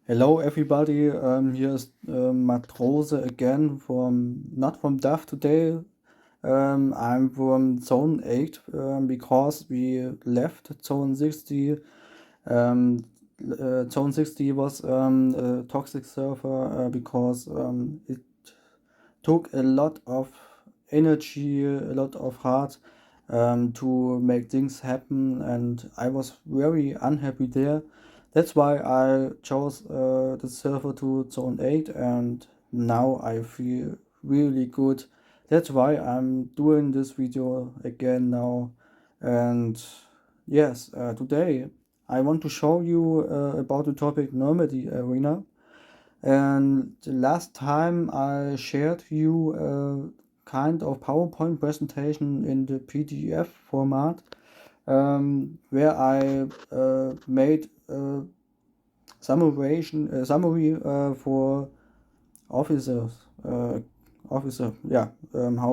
Hello everybody, here is Matrose again from not from DAF today. I'm from Zone 8 because we left Zone 60. Um, Zone 60 was a toxic server because it took a lot of energy, a lot of heart to make things happen, and I was very unhappy there. That's why I chose the server to Zone 8, and now I feel really good. That's why I'm doing this video again now. And yes, today I want to show you about the topic Normandy Arena. And the last time I shared you a kind of PowerPoint presentation in the PDF format, where I made a summary for officers, how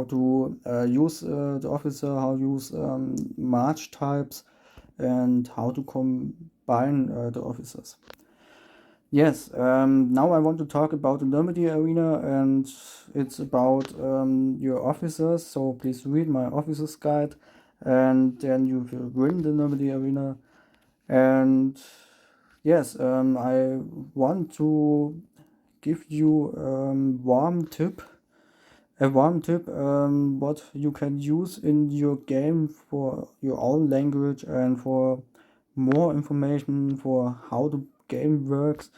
to use the officer, how to use march types, and how to combine the officers. Yes, now I want to talk about the Normandy Arena, and it's about your officers. So please read my officers guide, and then you will win the Normandy Arena. And yes, I want to give you a warm tip what you can use in your game for your own language and for more information for how the game works.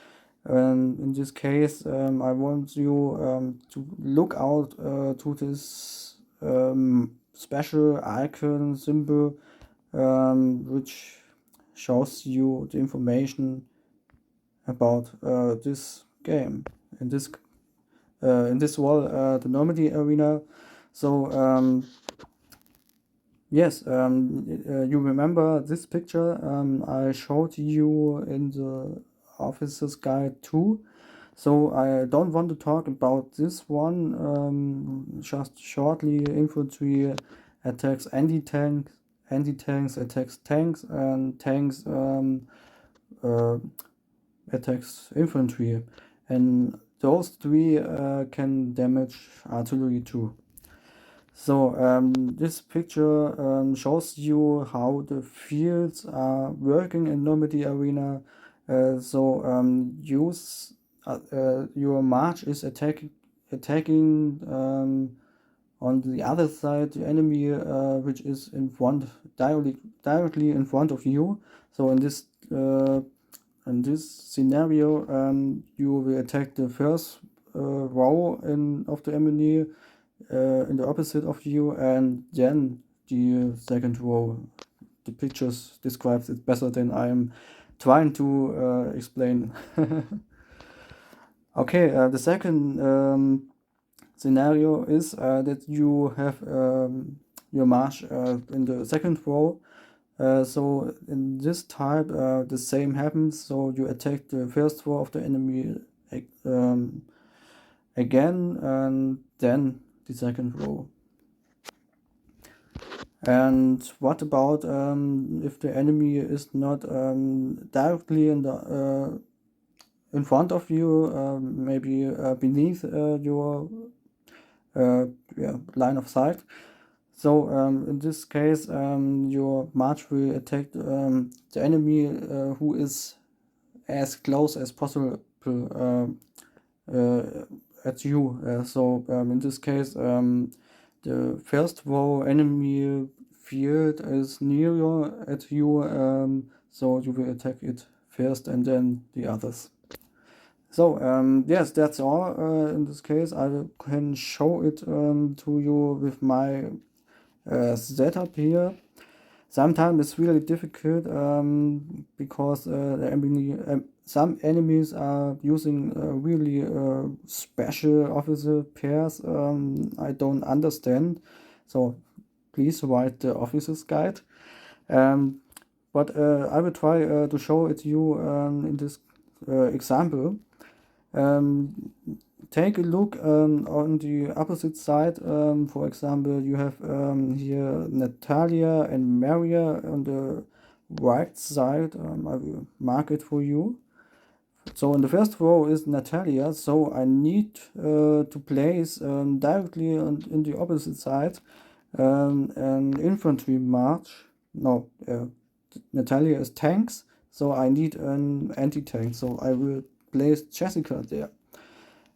In this case, I want you to look out to this special icon symbol, which shows you the information about this game in this wall, the Normandy Arena. So yes, you remember this picture I showed you in the officer's guide too. So I don't want to talk about this one. Just shortly, infantry attacks anti-tanks attacks tanks, and tanks uh, attacks infantry, and those three can damage artillery too. So this picture shows you how the fields are working in Normandy Arena. Use your march is attacking on the other side the enemy, which is in front directly in front of you. So in this scenario, you will attack the first row of the enemy in the opposite of you, and then the second row. The pictures describes it better than I'm trying to explain. Okay, the second scenario is that you have your march in the second row. So in this type, the same happens. So you attack the first row of the enemy um, again, and then the second row. And what about if the enemy is not directly in front of you, maybe beneath your line of sight? So in this case, your march will attack the enemy who is as close as possible uh, at you. In this case, the first row enemy field is nearer at you, so you will attack it first and then the others. So yes, that's all in this case. I can show it to you with my setup here. Sometimes it's really difficult because some enemies are using really special officer pairs I don't understand. So please write the officer's guide. Um, but I will try to show it to you in this example. Um, Take a look on the opposite side. For example, you have here Natalia and Maria on the right side. I will mark it for you. So in the first row is Natalia, so I need to place directly in the opposite side an infantry march. No, Natalia is tanks, so I need an anti-tank, so I will place Jessica there.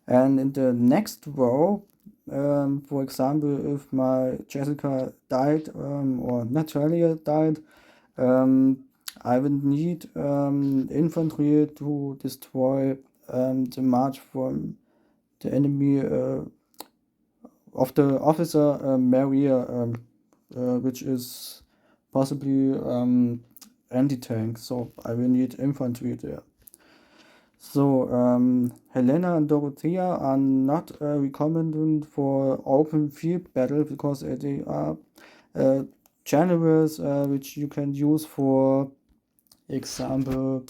And in the next row, for example, if my Jessica died or Natalia died, I will need infantry to destroy the march from the enemy of the officer Maria, which is possibly anti-tank, so I will need infantry there. So Helena and Dorothea are not recommended for open field battle because they are generals which you can use for example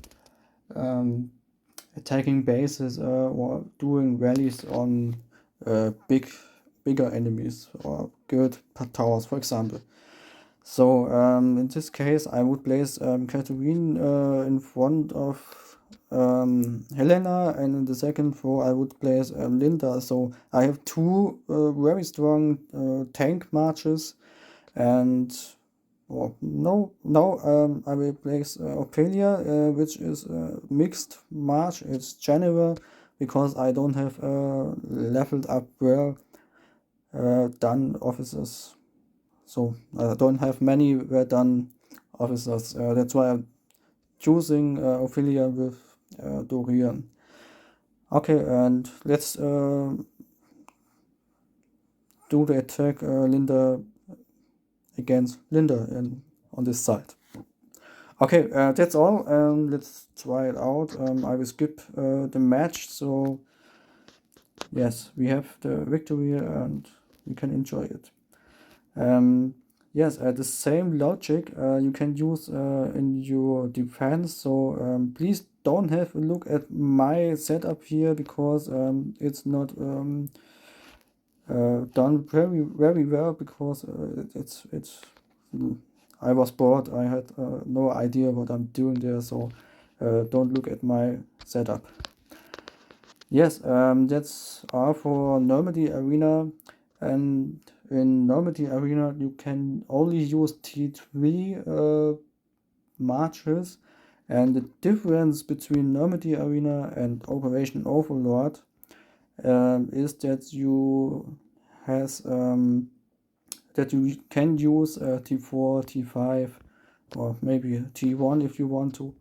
attacking bases or doing rallies on bigger enemies or good towers, for example. So in this case, I would place Catherine in front of Helena, and in the second row, I would place Linda. So I have two very strong tank marches, and I will place Ophelia, which is a mixed march. It's general because I don't have leveled up well done officers. So I don't have many well done officers. That's why I'm choosing Ophelia with Dorian. Okay, and let's do the attack Linda against Linda on this side. Okay, that's all. Let's try it out. I will skip the match, so yes, we have the victory and we can enjoy it. Yes, the same logic you can use in your defense, so please don't have a look at my setup here because it's not done very well because it's I was bored. I had no idea what I'm doing there, so don't look at my setup. Yes, that's all for Normandy Arena, and in Normandy Arena you can only use T3 marches, and the difference between Normandy Arena and Operation Overlord is that you can use T4, T5, or maybe T1 if you want to.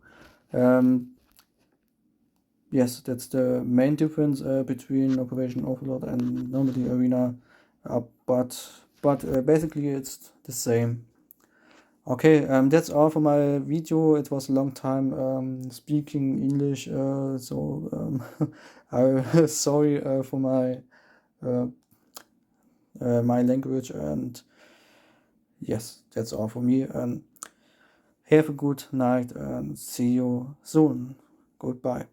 Yes, that's the main difference between Operation Overlord and Normandy Arena, but basically it's the same. Okay, that's all for my video. It was a long time speaking English, so I'm sorry for my language, and yes, that's all for me. And have a good night and see you soon. Goodbye.